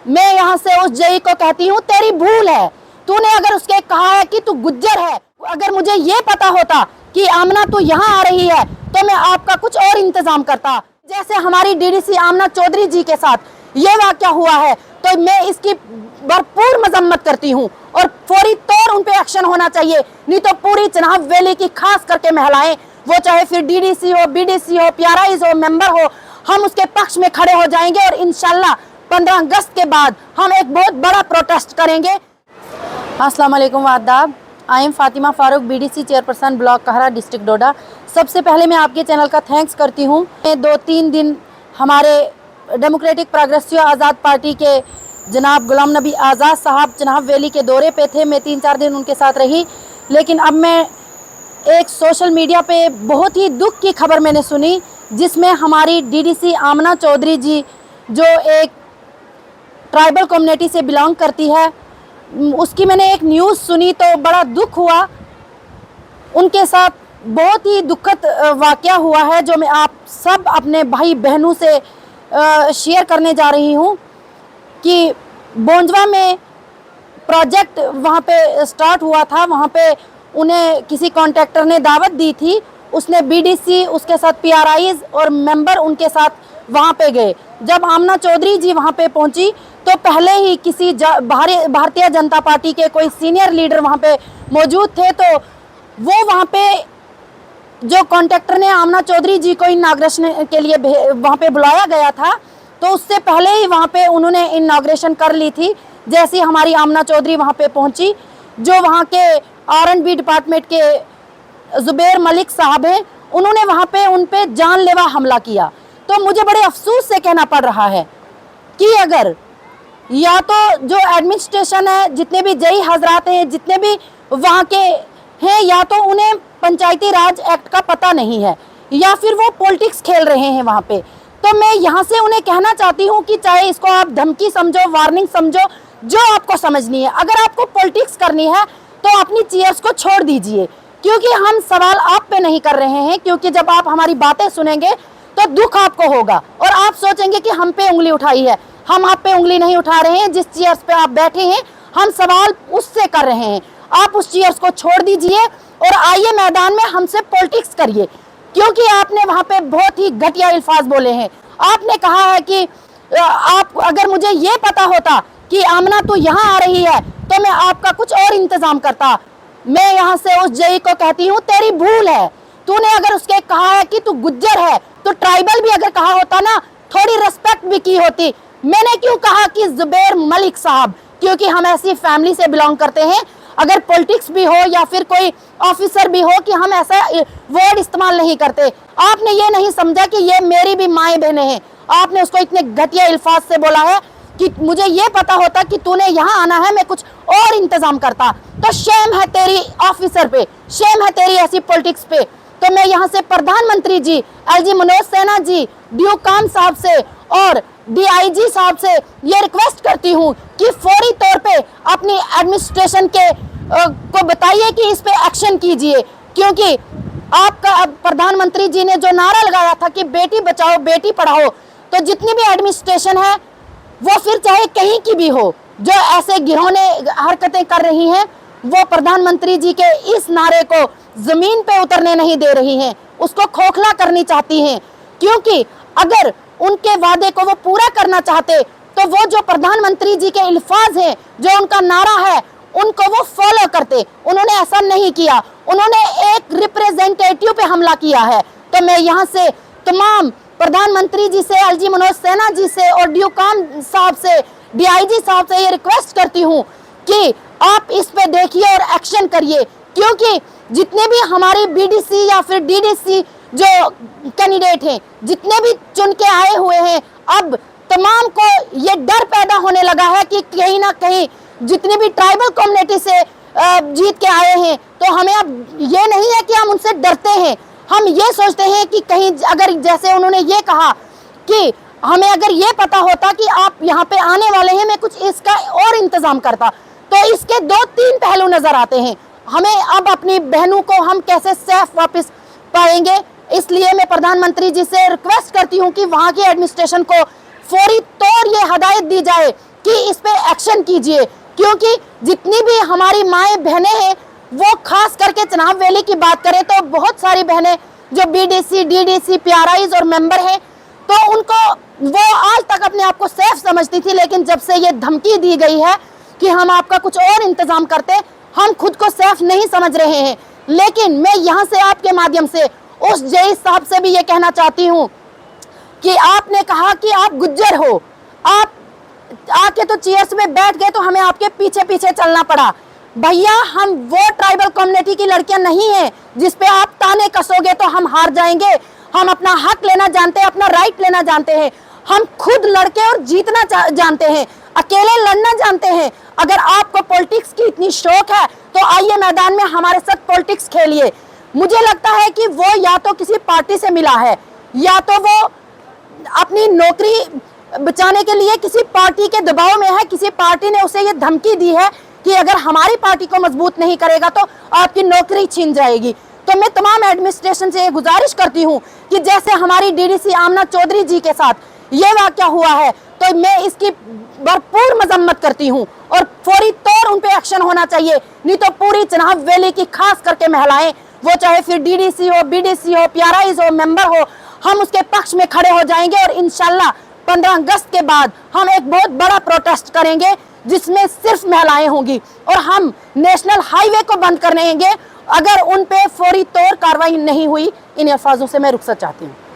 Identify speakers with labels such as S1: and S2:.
S1: मैं यहाँ से उस जई को कहती हूँ तेरी भूल है, तूने अगर उसके कहा है कि तू गुज्जर है, अगर मुझे ये पता होता कि आमना तू यहाँ आ रही है तो मैं आपका कुछ और इंतजाम करता। जैसे हमारी डीडीसी आमना चौधरी जी के साथ ये वाक़या हुआ है तो मैं इसकी भरपूर मजम्मत करती हूँ और फौरी तौर उन पे एक्शन होना चाहिए, नहीं तो पूरी चनाब वैली की खास करके महिलाएं, वो चाहे फिर डीडीसी हो, बीडीसी हो, पीआरआईज हो, मेंबर हो, हम उसके पक्ष में खड़े हो जाएंगे और इंशाल्लाह 15 अगस्त के बाद हम एक बहुत बड़ा प्रोटेस्ट करेंगे। अस्सलाम वालेकुम आदाब, I am Fatima Farooq, BDC chairperson block कहरा, डिस्ट्रिक्ट डोडा। सबसे पहले मैं आपके चैनल का थैंक्स करती हूँ। 2-3 दिन हमारे डेमोक्रेटिक प्रोग्रेसिव आज़ाद पार्टी के जनाब गुलाम नबी आज़ाद साहब चनाब वैली के दौरे पे थे, मैं 3-4 दिन उनके साथ रही। लेकिन अब मैं एक सोशल मीडिया पे बहुत ही दुख की खबर मैंने सुनी, जिसमें हमारी डीडीसी आमना चौधरी जी जो एक ट्राइबल कम्युनिटी से बिलोंग करती है, उसकी मैंने एक न्यूज़ सुनी तो बड़ा दुख हुआ। उनके साथ बहुत ही दुखद वाक़या हुआ है जो मैं आप सब अपने भाई बहनों से शेयर करने जा रही हूँ कि बोंजवा में प्रोजेक्ट वहाँ पे स्टार्ट हुआ था। वहाँ पे उन्हें किसी कॉन्ट्रैक्टर ने दावत दी थी, उसने बीडीसी, उसके साथ पीआरआईज और मेंबर उनके साथ वहाँ पे गए। जब आमना चौधरी जी वहाँ पे पहुँची तो पहले ही किसी भारतीय जनता पार्टी के कोई सीनियर लीडर वहाँ पे मौजूद थे, तो वो वहाँ पे जो कॉन्ट्रैक्टर ने आमना चौधरी जी को इनाग्रेशन के लिए वहाँ पे बुलाया गया था, तो उससे पहले ही वहाँ पे उन्होंने इनाग्रेशन कर ली थी। जैसे ही हमारी आमना चौधरी वहाँ पे पहुँची, जो वहाँ के R&B डिपार्टमेंट के ज़ुबैर मलिक साहब हैं, उन्होंने वहाँ पे उन पे जानलेवा हमला किया। तो मुझे बड़े अफसोस से कहना पड़ रहा है कि अगर या तो जो एडमिनिस्ट्रेशन है, जितने भी जई हजरात हैं, जितने भी वहाँ के हैं, या तो उन्हें पंचायती राज एक्ट का पता नहीं है या फिर वो पॉलिटिक्स खेल रहे हैं वहाँ पे। तो मैं यहाँ से उन्हें कहना चाहती हूँ कि चाहे इसको आप धमकी समझो, वार्निंग समझो, जो आपको समझनी है, अगर आपको पॉलिटिक्स करनी है तो अपनी चीयर्स को छोड़ दीजिए, क्योंकि हम सवाल आप पे नहीं कर रहे हैं। क्योंकि जब आप हमारी बातें सुनेंगे तो दुख आपको होगा और आप सोचेंगे कि हम पे उंगली उठाई है। हम आप पे उंगली नहीं उठा रहे हैं, जिस चेयर्स पे आप बैठे हैं हम सवाल उससे कर रहे हैं। आप उस चेयर्स को छोड़ दीजिए और आइए मैदान में हमसे पॉलिटिक्स करिए, क्योंकि आपने वहाँ पे बहुत ही घटिया अल्फाज बोले हैं। आपने कहा है कि आप, अगर मुझे ये पता होता कि आमना तो यहाँ आ रही है तो मैं आपका कुछ और इंतजाम करता। मैं यहाँ से उस जई को कहती हूँ तेरी भूल है, तूने अगर उसके कहा है कि तू गुज्जर है तो ट्राइबल भी अगर कहा होता ना, थोड़ी रिस्पेक्ट भी की होती। मैंने क्यों कहा कि ज़ुबैर मलिक साहब, क्योंकि हम ऐसी फैमिली से बिलोंग करते हैं। अगर पॉलिटिक्स भी हो या फिर कोई ऑफिसर भी हो कि हम ऐसा वर्ड इस्तेमाल नहीं करते। आपने ये नहीं समझा कि ये मेरी भी माएँ बहनें हैं, आपने उसको इतने घटिया अल्फाज से बोला है कि मुझे ये पता होता कि तूने यहाँ आना है मैं कुछ और इंतजाम करता। तो शेम है तेरी ऑफिसर पे, शेम है तेरी ऐसी पॉलिटिक्स पे। तो मैं यहाँ से प्रधानमंत्री जी एलजी मनोज सिन्हा जी, ड्यूकाम साहब से और डीआईजी साहब से ये रिक्वेस्ट करती हूँ कि फौरी तौर पे अपनी एडमिनिस्ट्रेशन के को बताइए कि इस पे एक्शन कीजिए, क्योंकि आपका प्रधानमंत्री जी ने जो नारा लगाया था कि बेटी बचाओ बेटी पढ़ाओ, तो जितनी भी एडमिनिस्ट्रेशन है वो फिर चाहे कहीं की भी हो, जो ऐसे घिनौने हरकतें कर रही हैं, वो प्रधानमंत्री जी के इस नारे को जमीन पे उतरने नहीं दे रही हैं, उसको खोखला करनी चाहती हैं। क्योंकि अगर उनके वादे को वो पूरा करना चाहते तो वो जो प्रधानमंत्री जी के अल्फाज हैं, जो उनका नारा है, उनको वो फॉलो करते। उन्होंने ऐसा नहीं किया, उन्होंने एक रिप्रेजेंटेटिव पे हमला किया है। तो मैं यहाँ से तमाम प्रधानमंत्री जी से, एलजी मनोज सिन्हा जी से और ड्यूकाम साहब से, डीआईजी साहब से ये रिक्वेस्ट करती हूँ कि आप इस पे देखिए और एक्शन करिए, क्योंकि जितने भी हमारे बीडीसी या फिर डीडीसी जो कैंडिडेट हैं, जितने भी चुन के आए हुए हैं, अब तमाम को ये डर पैदा होने लगा है कि कहीं ना कहीं जितनी भी ट्राइबल कम्युनिटी से जीत के आए हैं, तो हमें अब ये नहीं है कि हम उनसे डरते हैं। हम ये सोचते हैं कि कहीं अगर जैसे उन्होंने ये कहा कि हमें अगर ये पता होता कि आप यहाँ पे आने वाले हैं, मैं कुछ इसका और इंतजाम करता। तो इसके 2-3 पहलू नजर आते हैं। हमें अब अपनी बहनों को हम कैसे सेफ वापस पाएंगे, इसलिए मैं प्रधानमंत्री जी से रिक्वेस्ट करती हूँ कि वहाँ की एडमिनिस्ट्रेशन को फौरी तौर ये हदायत दी जाए کہ اس پہ ایکشن کیجئے، کیونکہ جتنی بھی ہماری مائیں بہنیں ہیں وہ خاص کر کے چناب ویلی کی بات کریں تو بہت ساری بہنیں جو B D C D D C P R Is اور ممبر ہیں تو ان کو وہ آج تک اپنے آپ کو سیف سمجھتی تھی، لیکن جب سے یہ دھمکی دی گئی ہے کہ ہم آپ کا کچھ اور انتظام کرتے، ہم خود کو سیف نہیں سمجھ رہے ہیں۔ لیکن میں یہاں سے آپ کے مادھیم سے اس جئی صاحب سے بھی یہ کہنا چاہتی ہوں کہ آپ نے کہا کہ آپ گجر ہو، آپ آ کے تو چیئرز میں بیٹھ گئے تو ہمیں آپ کے پیچھے پیچھے چلنا پڑا۔ بھیا ہم وہ ٹرائبل کمیونٹی کی لڑکیاں نہیں ہیں جس پہ آپ تانے کسو گے تو ہم ہار جائیں گے۔ ہم اپنا حق لینا جانتے ہیں، اپنا رائٹ لینا جانتے ہیں، ہم خود لڑکے اور جیتنا جانتے ہیں، اکیلے لڑنا جانتے ہیں۔ اگر آپ کو پولیٹکس کی اتنی شوق ہے تو آئیے میدان میں ہمارے ساتھ پولیٹکس کھیلیے۔ مجھے لگتا ہے کہ وہ یا تو کسی پارٹی سے ملا ہے یا تو وہ اپنی نوکری بچانے کے لیے کسی پارٹی کے دباؤ میں ہے، کسی پارٹی نے اسے یہ دھمکی دی ہے کہ اگر ہماری پارٹی کو مضبوط نہیں کرے گا تو آپ کی نوکری چھین جائے گی۔ تو میں تمام ایڈمنسٹریشن سے یہ گزارش کرتی ہوں کہ جیسے ہماری D D C Amna Chaudhry ji کے ساتھ یہ واقعہ ہوا ہے تو میں اس کی بھرپور مذمت کرتی ہوں اور فوری طور ان پہ ایکشن ہونا چاہیے، نہیں تو پوری چناب ویلی کی خاص کر کے مہلائیں، وہ چاہے پھر D D C who, be D C who, P R eyes ہو، ممبر ہو، ہم اس کے پکش میں کھڑے ہو جائیں گے اور انشاءاللہ 15 اگست کے بعد ہم ایک بہت بڑا پروٹیسٹ کریں گے جس میں صرف مہلائیں ہوں گی اور ہم نیشنل ہائی وے کو بند کرنے گے اگر ان پہ فوری طور کارروائی نہیں ہوئی۔ ان الفاظوں سے میں رخصت چاہتی ہوں۔